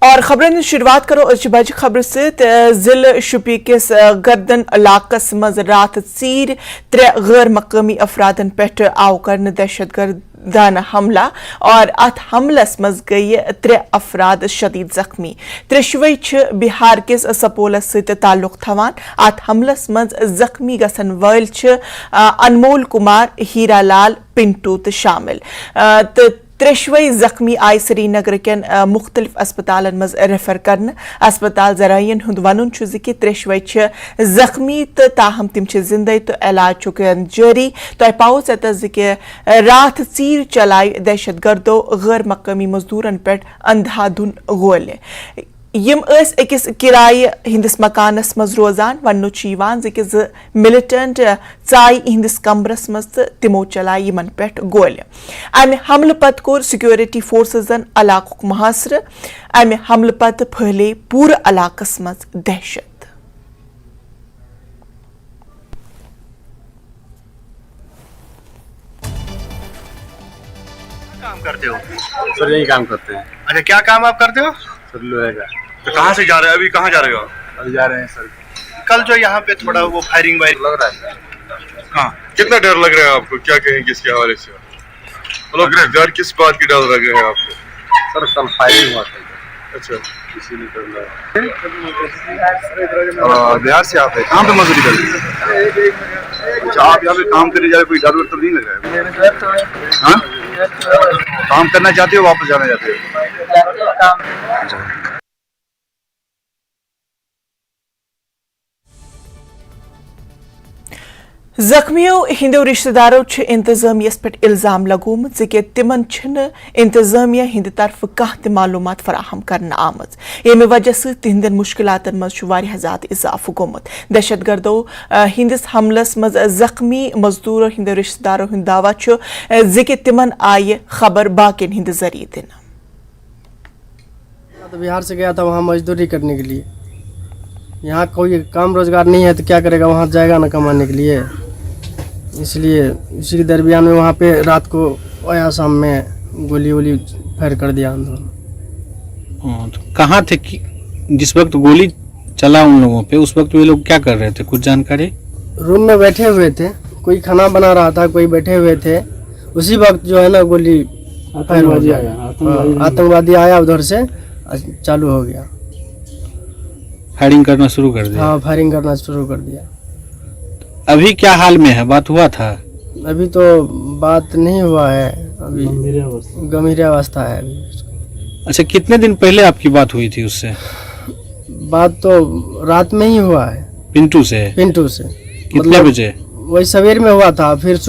और खबरन शुरुआत करो बज खबर जिले शुपी किस गर्दन इलाकस मज रात चीर त्रे गैर मकामी अफरादन पे आव कर दहशत गर्दाना हमला और अत हमलस मज गई त्रे अफराद शदीद जख्मी त्रेशवे बिहार किस सपोलस ताल्लुक थवान अत हमलस मज जख्मी गसन वल अनमोल कुमार हीरा लाल पिंटू शामिल त्रेशवे जख्मी आय श्रीनगर केन मुख्तलिफ अस्पतालन मज रेफर करन अस्पताल जरायन हुंद वनुन कि त्रेशवे जख्मी तो ताहम तिम जिंदे तो इलाज चुकन जारी तो पाओ कि रात चीर चलाय दहशत गर्दो गैर मकामी मजदूरन पे अंधाधुन गोल यम अकिस किराय हिंदिस मकानस मज रोजान वन्नो मिलिटेंट चाय हिंदिस कमरस मज तिमो चलाय यमन पे गोल अमि हमल पत कोर सिक्योरिटी फोर्सजन इलाकुक मुहासर अमि हमल पत फैले पूरे इलाकस मज दहशत। काम करते हो सर? यही काम करते हैं। अच्छा, क्या काम आप करते हो सर? लोहे का। तो कहाँ से जा रहे हो? अभी कहाँ जा रहे हो? अभी जा रहे हैं सर। कल जो यहाँ पे थोड़ा वो फायरिंग लग रहा है। हाँ, कितना डर लग रहा है आपको? क्या कहेंगे इसके हवाले से? मतलब डर किस बात की डर लग रहा है आपको? सर कल फायरिंग हुआ था। अच्छा, इसीलिए डर लगा। बिहार से आप है? कहाँ पे मजदूरी कर रहे हैं? अच्छा, आप यहाँ पे काम करने जा रहे, कोई डर तो नहीं लग रहा है? हाँ, काम करना चाहते हो, वापस जाना चाहते हो? जख्मियों हिंदो रिश्तेदारों इंतजामिया पे इल्जाम लगोमत कि तिमन इंतजामिया हिंद तरफ कह मालूमात फराहम करना आमज ये वजह से तिहंदन मुश्किलातन मज ज्यादा इजाफा गोमुत दहशत गर्दो हिंदिस हमलस मज जख्मी मजदूर हिंदो रिश्तेदारों हिंद दावा कि तिमन आय खबर बाकिन हिंद जरिए दिन। तो बिहार से गया था वहाँ मजदूरी करने के लिए, यहाँ कोई काम रोजगार नहीं है तो क्या करेगा, वहाँ जाएगा ना कमाने के लिए, इसलिए इसी के दरमियान में वहाँ पे रात को आया, शाम में गोली वोली फायर कर दिया आंदोलन। तो कहाँ थे कि जिस वक्त गोली चला उन लोगों पे? उस वक्त वे लोग क्या कर रहे थे, कुछ जानकारी? रूम में बैठे हुए थे, कोई खाना बना रहा था, कोई बैठे हुए थे, उसी वक्त जो है ना गोली फायर हो गया। आतंकवादी आया उधर से, चालू हो गया, फायरिंग करना शुरू कर दिया। हाँ, फायरिंग करना शुरू कर दिया। अभी क्या हाल में है? बात हुआ था? अभी तो बात नहीं हुआ है, अभी गंभीर अवस्था है अभी। अच्छा, कितने दिन पहले आपकी बात हुई थी उससे? बात तो रात में ही हुआ है। पिंटू से? पिंटू से। कितने बजे? वही सवेर में हुआ था, फिर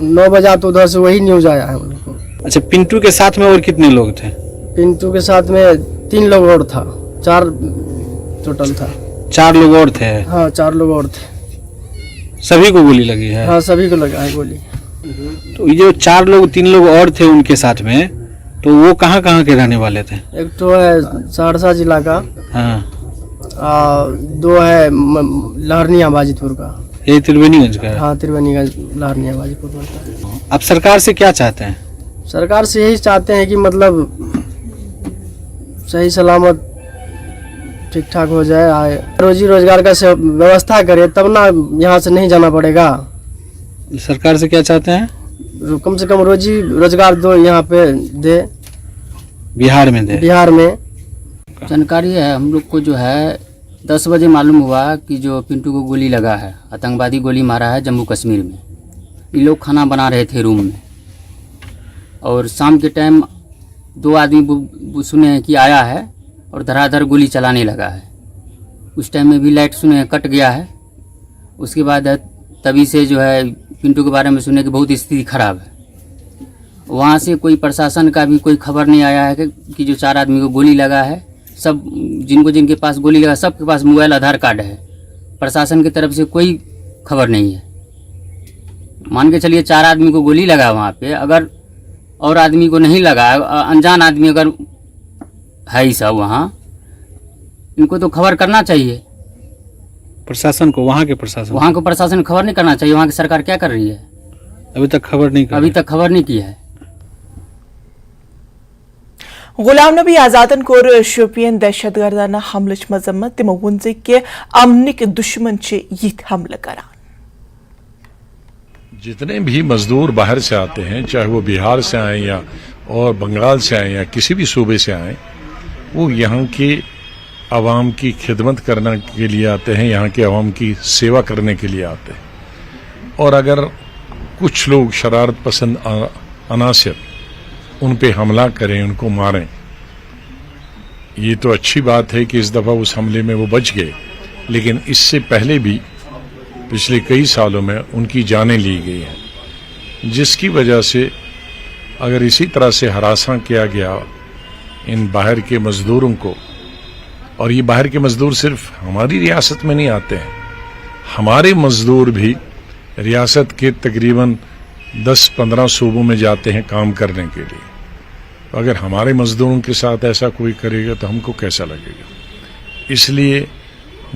9 बजा तो उधर से वही न्यूज आया है उनको। अच्छा, पिंटू के साथ में और कितने लोग थे? पिंटू के साथ में 3 लोग और था, 4 टोटल था। 4 लोग और थे? हाँ, 4 लोग और थे। सभी को गोली लगी है? हाँ, सभी को लगा है गोली। तो ये जो 4 लोग 3 लोग और थे उनके साथ में, तो वो कहाँ कहाँ के रहने वाले थे? एक तो है सहरसा जिला का, हाँ, 2 है लहरनिया बाजितपुर का। ये त्रिवेणीगंज का? हाँ, त्रिवेणीगंज लहरनिया बाजितपुर का। आप सरकार से क्या चाहते हैं? सरकार से यही चाहते हैं कि मतलब सही सलामत ठीक ठाक हो जाए, रोजी रोजगार का व्यवस्था करे, तब ना यहाँ से नहीं जाना पड़ेगा। सरकार से क्या चाहते हैं? कम से कम रोजी रोजगार दो, यहाँ पे दे, बिहार में दे। बिहार में जानकारी है हम लोग को, जो है 10 बजे मालूम हुआ कि जो पिंटू को गोली लगा है, आतंकवादी गोली मारा है जम्मू कश्मीर में। ये लोग खाना बना रहे थे रूम में, और शाम के टाइम 2 आदमी सुने हैं कि आया है और धड़ाधड़ गोली चलाने लगा है। उस टाइम में भी लाइट सुने कट गया है। उसके बाद तभी से जो है पिंटू के बारे में सुने कि बहुत स्थिति खराब है। वहाँ से कोई प्रशासन का भी कोई खबर नहीं आया है कि जो 4 आदमी को गोली लगा है, सब जिनके पास गोली लगा सबके पास मोबाइल आधार कार्ड है। प्रशासन की तरफ से कोई खबर नहीं है। मान के चलिए 4 आदमी को गोली लगा वहाँ पे, अगर और आदमी को नहीं लगा, अनजान आदमी अगर है ही सब वहाँ, इनको तो खबर करना चाहिए प्रशासन को, वहाँ को प्रशासन खबर नहीं करना चाहिए। वहाँ की सरकार क्या कर रही है? अभी तक खबर नहीं की है। गुलाम नबी आजादन कोर शोपियन दहशतगर्दाना हमलच मजम्मत तिमो वोन कि अमनिक दुश्मन यिथ हमला करान। जितने भी मजदूर बाहर से आते हैं, चाहे वो बिहार से आए या और बंगाल से आए या किसी भी सूबे से आए, वो यहाँ के आवाम की खिदमत करने के लिए आते हैं, यहाँ के आवाम की सेवा करने के लिए आते हैं। और अगर कुछ लोग शरारत पसंद अनासिर उन पे हमला करें, उनको मारें, ये तो अच्छी बात है कि इस दफ़ा उस हमले में वो बच गए, लेकिन इससे पहले भी पिछले कई सालों में उनकी जानें ली गई हैं, जिसकी वजह से अगर इसी तरह से हरासा किया गया इन बाहर के मजदूरों को, और ये बाहर के मजदूर सिर्फ हमारी रियासत में नहीं आते हैं, हमारे मजदूर भी रियासत के तकरीबन 10-15 सूबों में जाते हैं काम करने के लिए। तो अगर हमारे मजदूरों के साथ ऐसा कोई करेगा तो हमको कैसा लगेगा? इसलिए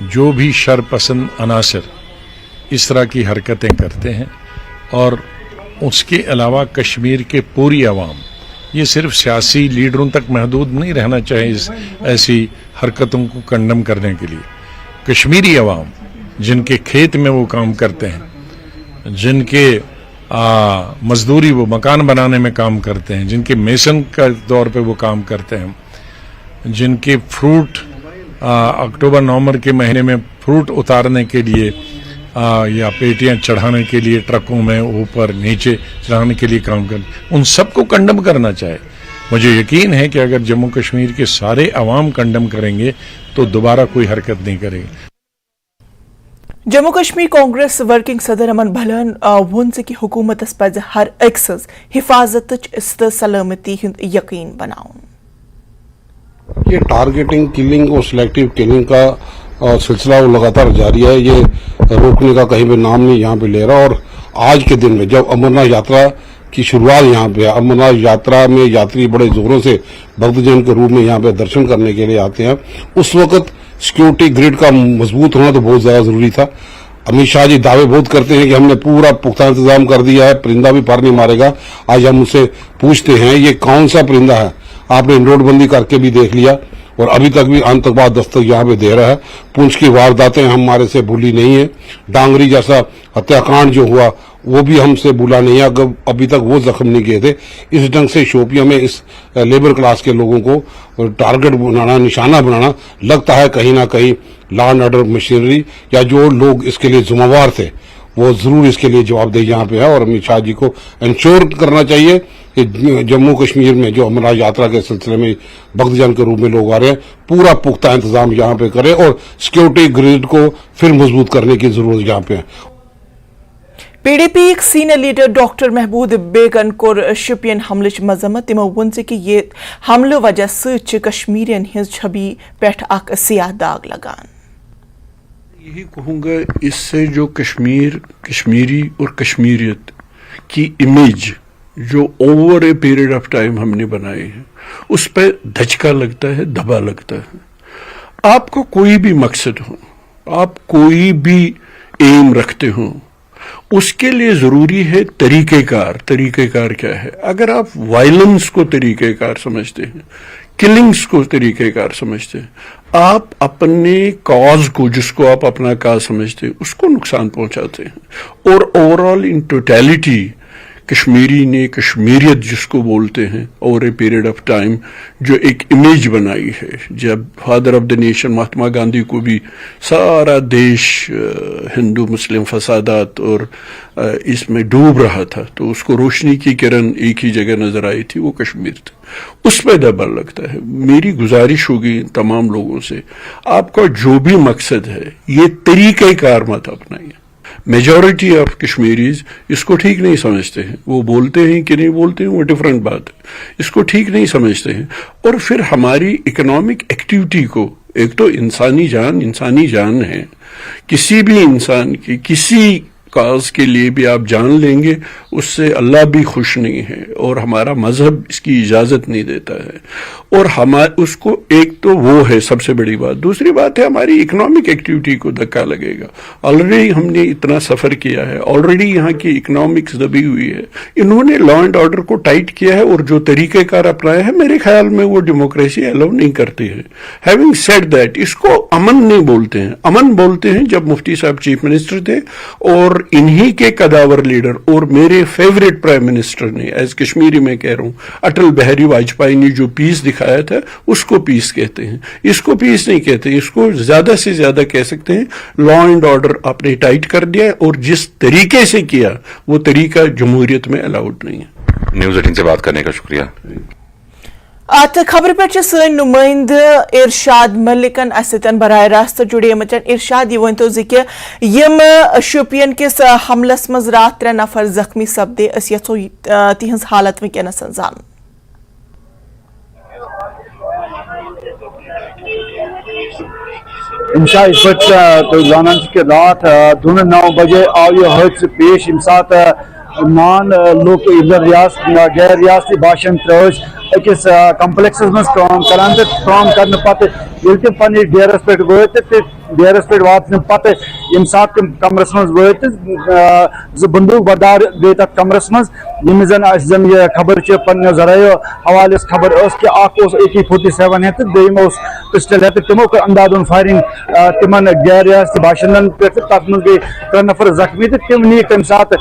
जो भी शर पसंद अनासर इस तरह की हरकतें करते हैं, और उसके अलावा कश्मीर के पूरी आवाम, ये सिर्फ सियासी लीडरों तक महदूद नहीं रहना चाहिए इस ऐसी हरकतों को कंडम करने के लिए। कश्मीरी आवाम जिनके खेत में वो काम करते हैं, जिनके मजदूरी वो मकान बनाने में काम करते हैं, जिनके मेसन का तौर पे वो काम करते हैं, जिनके फ्रूट अक्टूबर नवंबर के महीने में फ्रूट उतारने के लिए या पेटियां चढ़ाने के लिए ट्रकों में ऊपर नीचे चढ़ाने के लिए काम कर, उन सबको कंडम करना चाहिए। मुझे यकीन है कि अगर जम्मू कश्मीर के सारे अवाम कंडम करेंगे तो दोबारा कोई हरकत नहीं करेगी। जम्मू कश्मीर कांग्रेस वर्किंग सदर अमन भलन वोन कि हुकूमत पज हर अक्स हिफाजत सलामती यकीन बनाउन। ये टारगेटिंग किलिंग और सिलेक्टिव किलिंग का सिलसिला लगातार जारी है। ये रोकने का कहीं भी नाम नहीं यहाँ पे ले रहा। और आज के दिन में जब अमरनाथ यात्रा की शुरुआत यहाँ पे है, अमरनाथ यात्रा में यात्री बड़े जोरों से भक्तजन के रूप में यहाँ पे दर्शन करने के लिए आते हैं, उस वक्त सिक्योरिटी ग्रिड का मजबूत होना तो बहुत ज्यादा जरूरी था। अमित शाह जी दावे बहुत करते हैं कि हमने पूरा पुख्ता इंतजाम कर दिया है, परिंदा भी पार नहीं मारेगा। आज हम उससे पूछते हैं ये कौन सा परिंदा है? आपने नोटबंदी करके भी देख लिया और अभी तक भी आतंकवाद दस्तक यहाँ पे दे रहा है। पुंछ की वारदातें हमारे से भूली नहीं है। डांगरी जैसा हत्याकांड जो हुआ वो भी हमसे भूला नहीं है, अभी तक वो जख्म नहीं किए थे। इस ढंग से शोपियां में इस लेबर क्लास के लोगों को टारगेट बनाना, निशाना बनाना, लगता है कहीं ना कहीं लॉ एंड ऑर्डर मशीनरी या जो लोग इसके लिए जिम्मेवार थे वो जरूर इसके लिए जवाबदेही यहाँ पे है। और अमित शाह जी को इंश्योर करना चाहिए कि जम्मू कश्मीर में जो अमरनाथ यात्रा के सिलसिले में भक्तजन के रूप में लोग आ रहे हैं, पूरा पुख्ता इंतजाम यहाँ पे करें और सिक्योरिटी ग्रिड को फिर मजबूत करने की जरूरत यहाँ पे है। पीडीपी सीनियर लीडर डॉक्टर महबूब बेगन कोर शोपियन हमले मजम्मत। तिमो वोन कि ये हमले वजह से कश्मीरियन हिज छवि पेठ अक सियाह दाग लगान। यही कहूँगा, इससे जो कश्मीरी और कश्मीरियत की इमेज जो over a period of time हमने बनाई है, उस पर धचका लगता है, दबा लगता है। आपको कोई भी मकसद हो, आप कोई भी एम रखते हो, उसके लिए जरूरी है तरीकेकार। तरीकेकार क्या है? अगर आप वायलेंस को तरीकेकार समझते हैं, किलिंग्स को तरीकेकार समझते हैं, आप अपने कॉज को, जिसको आप अपना काज समझते हैं, उसको नुकसान पहुंचाते हैं। और ओवरऑल इन टोटलिटी कश्मीरी ने कश्मीरियत जिसको बोलते हैं over a period of time जो एक इमेज बनाई है, जब father of the nation Mahatma Gandhi को भी सारा देश हिंदू मुस्लिम फसादात और इसमें डूब रहा था, तो उसको रोशनी की किरण एक ही जगह नजर आई थी, वो कश्मीर था। उस पर दबाव लगता है। मेरी गुजारिश होगी तमाम लोगों से, आपका जो भी मकसद है ये तरीक़ेकार मत अपनाइए। मेजॉरिटी ऑफ कश्मीरीज इसको ठीक नहीं समझते हैं। वो बोलते हैं कि नहीं बोलते हैं वो डिफरेंट बात है, इसको ठीक नहीं समझते हैं। और फिर हमारी इकोनॉमिक एक्टिविटी को, एक तो इंसानी जान है, किसी भी इंसान की किसी काज के लिए भी आप जान लेंगे, उससे अल्लाह भी खुश नहीं है और हमारा मजहब इसकी इजाज़त नहीं देता है। और हमारे उसको एक तो वो है सबसे बड़ी बात, दूसरी बात है हमारी इकोनॉमिक एक्टिविटी को धक्का लगेगा। ऑलरेडी हमने इतना सफ़र किया है, ऑलरेडी यहाँ की इकोनॉमिक्स दबी हुई है। इन्होंने लॉ एंड ऑर्डर को टाइट किया है और जो तरीक़ेकार अपनाए हैं मेरे ख्याल में वो डेमोक्रेसी अलाउ नहीं करते हैं। हैविंग सेड दैट, इसको अमन नहीं बोलते हैं, अमन बोलते हैं जब मुफ्ती साहब चीफ मिनिस्टर थे और इन्हीं के कदावर लीडर और मेरे फेवरेट प्राइम मिनिस्टर ने, एज कश्मीरी में कह रहा हूं, अटल बिहारी वाजपेयी ने जो पीस दिखाया था उसको पीस कहते हैं, इसको पीस नहीं कहते। इसको ज्यादा से ज्यादा कह सकते हैं लॉ एंड ऑर्डर आपने टाइट कर दिया और जिस तरीके से किया वो तरीका जमहूरियत में अलाउड नहीं है। न्यूज़ 18 से बात करने का शुक्रिया। तो खबर पे सन नुमाइंद इरशाद मलिकन असतन बराह रास्त जुड़े इरशाद ये तो कि यम शोपियन किस हमलस मज रात 3 नफर जख्मी सपदे अस यथो तिहंज हालत वनस जान। इंशा इस वक्त जाना कि रात 9 बजे आव यह हादसे पेश यम सात नान लोग इधर गैर रियासती बाशन त्रोज अकिस कम्प्लेक्स मज काम करान तो काम करने पत ये पन्निस डेरस पे वत डेरस पे वातन पत यम सात तम कमरस मज वत ज बंदूक बरदार गई तथ कमरस मज यम जन यह खबर पन्नो जरायो हवाले खबर कि AK-47 है तो दम पिस्टल है तो तमो कर अंदाजन फायरिंग तिमन गैर रियासती बाशिंदन पे तथ मज गई 3 नफर जख्मी तो तम नी तम सात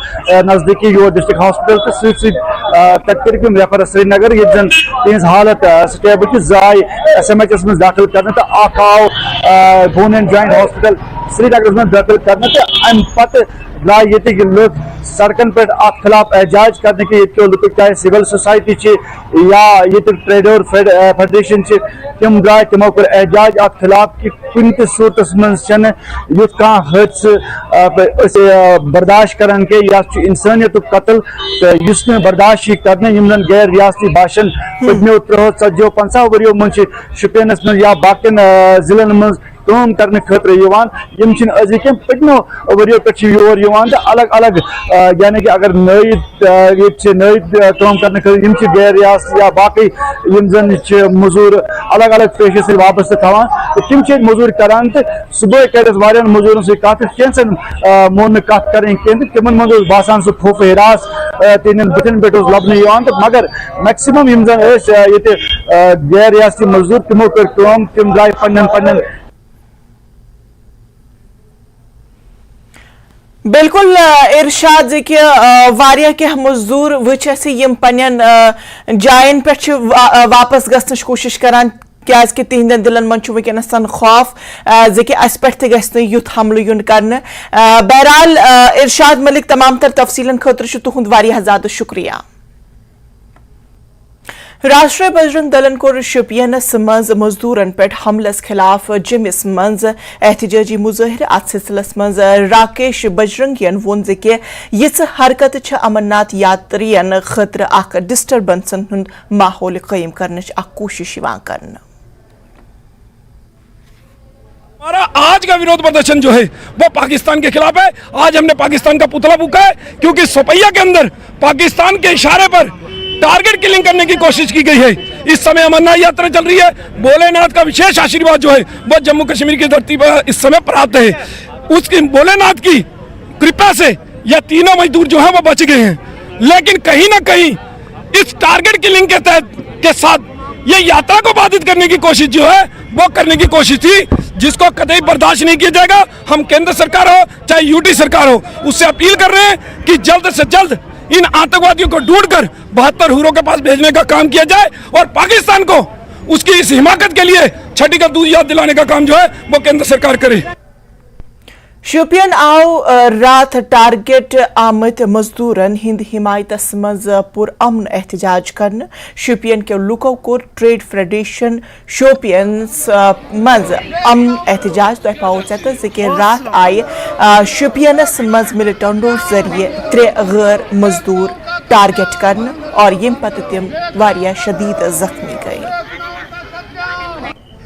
नजदीकी योर डिस्ट्रिक्ट हॉस्पिटल तो सत कर रेफर श्रीनगर ये जन तिज हालत स्टेबल कि जाय SMHS मज दाखिल करने तो आव बोन जॉइंट हॉस्पिटल श्रीनगर में दाखिल करने तो अम पत द्राय ये लोग सड़कन पे खिलाफ एहजाज करने के लुक चाहे सिविल सोसाइटी या ये ट्रेडर फेडरेशन तम द्राय तमो कर एहजाज खिलाफ कि कुन सूरत मज युथ कह हादसे बर्दाश्त करान के या इंसानियत कतल तो बर्दाश्त करने यम जन गैर रियासती बाशन पदमो 30-50 वरियो मज शुपियनस मज या बाकिन जिलन मज काम करने खतर यम अजिक पदमो वरियो पे योर तो अलग अलग यानी कि अगर नई काम करने यम गैर रियासती या बाकी यम जन मजूर अलग अलग पेशे से वापस थवान तो तम मजूर करान तो सुबह कर वारियन मजूरन से कत कैंसन मोन कत करें कह तिमन मज बासान सह फोफ हिरास तिहन बुथन पे लबन तो मगर मैक्सिमम यम जन ये गैर रियासती मजदूर तमो कर काम तम द्राय पन्न बिल्कुल इरशाद कि वारिया के मजदूर वम पन जायन पे वापस गस कोशिश करान क्या कि तिहद दिलन मन वनस खौफ कि अस पे युथ हमल युन कर। बहरहाल इरशाद मलिक तमाम तर तफसीलन खतर तुहद वारिया ज़्यादा शुक्रिया। राष्ट्रीय बजरंग दलन कोर शोपियनस मज मजदूरन पे हमलस खिलाफ जिमिस मज एहतजाजी मुजाहिर अत सिलसिलस मज राकेश बजरंगियन वोन कि यिच हरकत अमरनाथ यात्रियन खतर अख डिस्टर्बेंसन हुंद माहौल कायम करने कोशिश कर। हमारा आज का विरोध प्रदर्शन जो है वो पाकिस्तान के खिलाफ है। आज हमने पाकिस्तान का पुतला फूका है क्योंकि सोपैया के अंदर पाकिस्तान के इशारे पर टारगेट किलिंग करने की कोशिश की गई है। इस समय अमरनाथ यात्रा चल रही है, भोलेनाथ का विशेष आशीर्वाद जो है वो जम्मू कश्मीर की धरती पर इस समय प्राप्त है। उसकी भोलेनाथ की कृपा से यह तीनों मजदूर जो है वो बच गए हैं, लेकिन कहीं ना कहीं इस टारगेट किलिंग के तहत के साथ ये यात्रा को बाधित करने की कोशिश जो है वो करने की कोशिश थी, जिसको कतई बर्दाश्त नहीं किया जाएगा। हम केंद्र सरकार हो चाहे यूटी सरकार हो उससे अपील कर रहे हैं कि जल्द से जल्द इन आतंकवादियों को ढूंढकर 72 हुरों के पास भेजने का काम किया जाए और पाकिस्तान को उसकी इस हिमाकत के लिए छठी का दूध याद दिलाने का काम जो है वो केंद्र सरकार करे। शोपियन आव रात टारगेट आमत मजदूरन हिंद हिमायतस मज पुर अमन एहतजाज करन। शोपियन के लुको कोर ट्रेड फेडरेशन शोपियन मज अमन एहतजाज तो पाओ कि रात आए शोपियनस मज मिलिटेंटों जरिए 3 गैर मजदूर टारगेट करन और यम पत तिम वारिया शदीद जख्मी गए।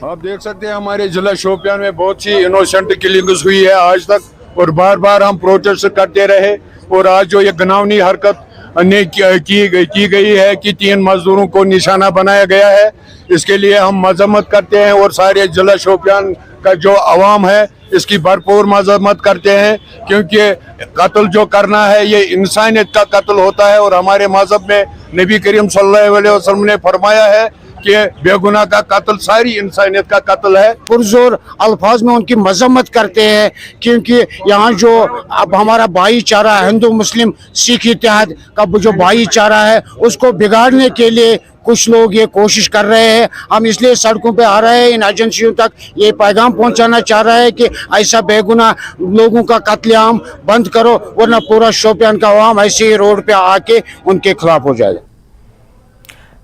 आप देख सकते हैं हमारे जिला शोपियान में बहुत सी इनोसेंट किलिंग्स हुई है आज तक, और बार बार हम प्रोटेस्ट करते रहे, और आज जो ये घिनौनी हरकत की गई है कि 3 मजदूरों को निशाना बनाया गया है, इसके लिए हम मजम्मत करते हैं और सारे जिला शोपियान का जो अवाम है इसकी भरपूर मजम्मत करते हैं, क्योंकि कत्ल जो करना है ये इंसानियत का कत्ल होता है। और हमारे मजहब में नबी करीम सल्लल्लाहु अलैहि वसल्लम ने फरमाया है कि बेगुनाह का कत्ल सारी इंसानियत का कत्ल है। पुरजोर अल्फाज में उनकी मजम्मत करते हैं, क्योंकि यहाँ जो अब हमारा भाईचारा हिंदू मुस्लिम सिख इत्तेहाद का जो भाईचारा है उसको बिगाड़ने के लिए कुछ लोग ये कोशिश कर रहे हैं। हम इसलिए सड़कों पे आ रहे हैं, इन एजेंसियों तक ये पैगाम पहुंचाना चाह रहे हैं कि ऐसा बेगुनाह लोगों का कत्लेआम बंद करो, वरना पूरा शोपियान का अवाम ऐसे ही रोड पे आके उनके खिलाफ हो जाएगा।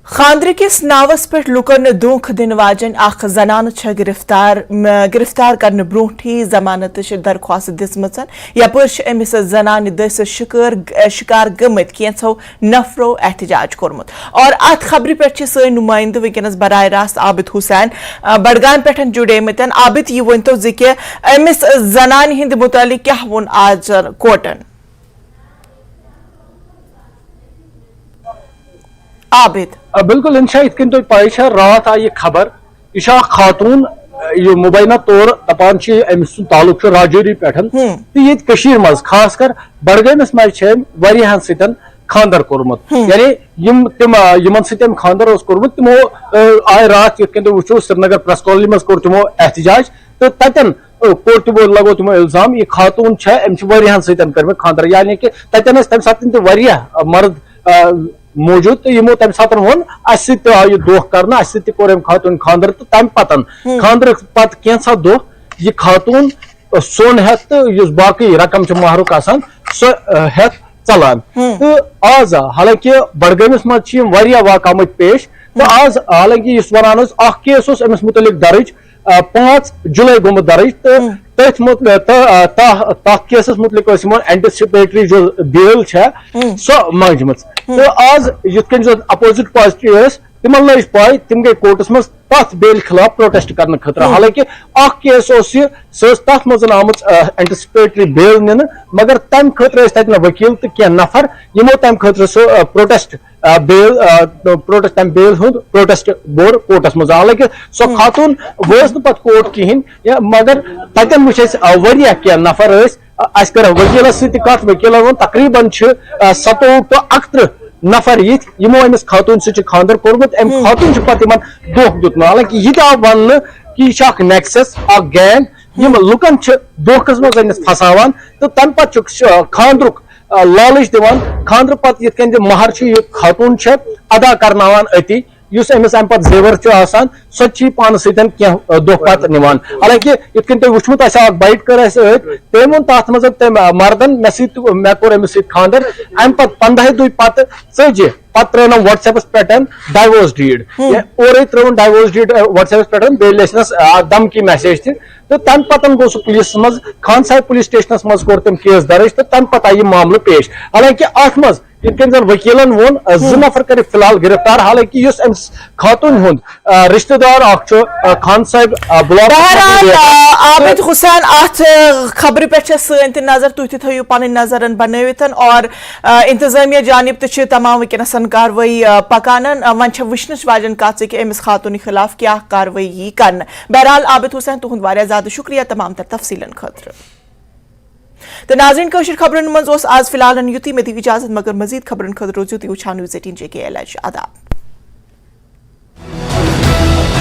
खानदर किस नावस पे लुकन दुख दिन वाजन अख जनान गिरफ्तार करने ब्रोही जमानत दरख्वास्त दिसमचन यपर अमिस जनान दस शिकार गमत कैंसो नफरो एहतजाज कोर्मुत। और अत खबर पे सन नुमाइंद वनकस बराह रास्त आबिद हुसैन बडगाम पे जुड़ेमत। आबिद यह वनो जि अमिस जनान हिंद मुतालिक क्या वोन आज कोर्टन। आबिद बिल्कुल इंशा इत कन पाई रात आई यह खबर यह खातून यह मुबैना तौर दपान अमिस ताल्लुक राजौरी पे तो ये मज खास कर बडगमिस मजहन सतन खानदर कोर्मुत, यानी तिमन सम खानदर कोर्मुत। तिमो आय रात ये वो श्रीनगर प्रेस कॉलोनी मज कोर तिमो एहतजाज, तो ततन कोर तमो लगो तिमो इल्जाम यह खातून वरियहन सतन कर खानदर, यानी कि ततन तम सात मर्द मौजूद, तो यमो तम सात वोन अस आयु दोह कर अस कोर खातून खानदर। तो तम पतन खानदर पत कैसा दोह यह खातून सोन हेत तो बाकी रकम महरुक आसान सो हेत चलान। तो आज हालांकि बडगमिस मज वाक़ आमत पेश, तो आज हालांकि इस वनान केस अमिस मुतलिक दर्ज 5 जुलाई गोमुत दर्ज, तो केसस मुतलिक एंटिसिपेटरी जो बेल सो मंगम। तो आज ये अपोजिट पार्टी तिमन लज पाई तिम गई कोर्टस मज तथ बेल खिलाफ प्रोटेस्ट करने खतर। हालांकि केस तथ मज आम एंटिसिपेटरी बेल निन, मगर तम खतर वकील तो क्या नफर यमो तम खतर सो प्रोटेस्ट बेल तम बेल हुंद प्रोटेस्ट बोर कोर्टस मज। हालांकि सो खातून वोस न पत कोर्ट कहिन, मगर ततन वुच वरिया क्या नफर अस कर वकीलस सत कथ वकील वो तकरीबन 27 तो 38 नफर यमो अमिस खातून से खानदर कोर्मुत। अम खातून पत दोख दुत। हालांकि यह आव वन कि यह नेक्सस गैंग यम लुकन दोखस मज फसावान, तो तम पत खानदरुक लालच दिवान। खानदर पत ये महर खातून अदा करनावान अति युस अमिस अम पत जेवर सो पान सतन दोह पत निवान। हालांकि ये वुचमुत बाइट कर तम वो तथ मज मर्दन मे कोर अमिस खानदर अम पत 15 दुह पत चे पत त्रो व्हाट्सएपस पे डाइवोर्स डीड और त्रो डाइवोर्स डीड व्हाट्सएपस पे बे लेसनस धमकी मैसेज तो तम पतन गो सह पुलिस मज खान साहिब पुलिस स्टेशनस मज कोर तम केस दर्ज, तो तम पत आई मामल पेश। हालांकि अत मज जन वकीलन वोन 2 नफर कर फिलहाल गिरफ्तार। हालांकि खातून हुंद रिश्तेदार खान साहिब आबिद हुसैन अत खबर पे सन नजर तुह थो पन नजरन बनवित और इंतजामिया जानिब तो तमाम वनकसन कार्रवाई पकान। वन वुचनच वाजन कत कि अमिस खातून खिलाफ क्या कार्रवाई कर। बहरहाल आबिद हुसैन तुहद वारिया ज़्यादा शुक्रिया तमाम तर तफसीलन खतर। तो नाज़रीन कशर खबरन मज आज फिलहाल युति में दी इजाजत, मगर मजीद खबरन खतर रोज़ युति वुछान न्यूज़ 18 JKL आदाब।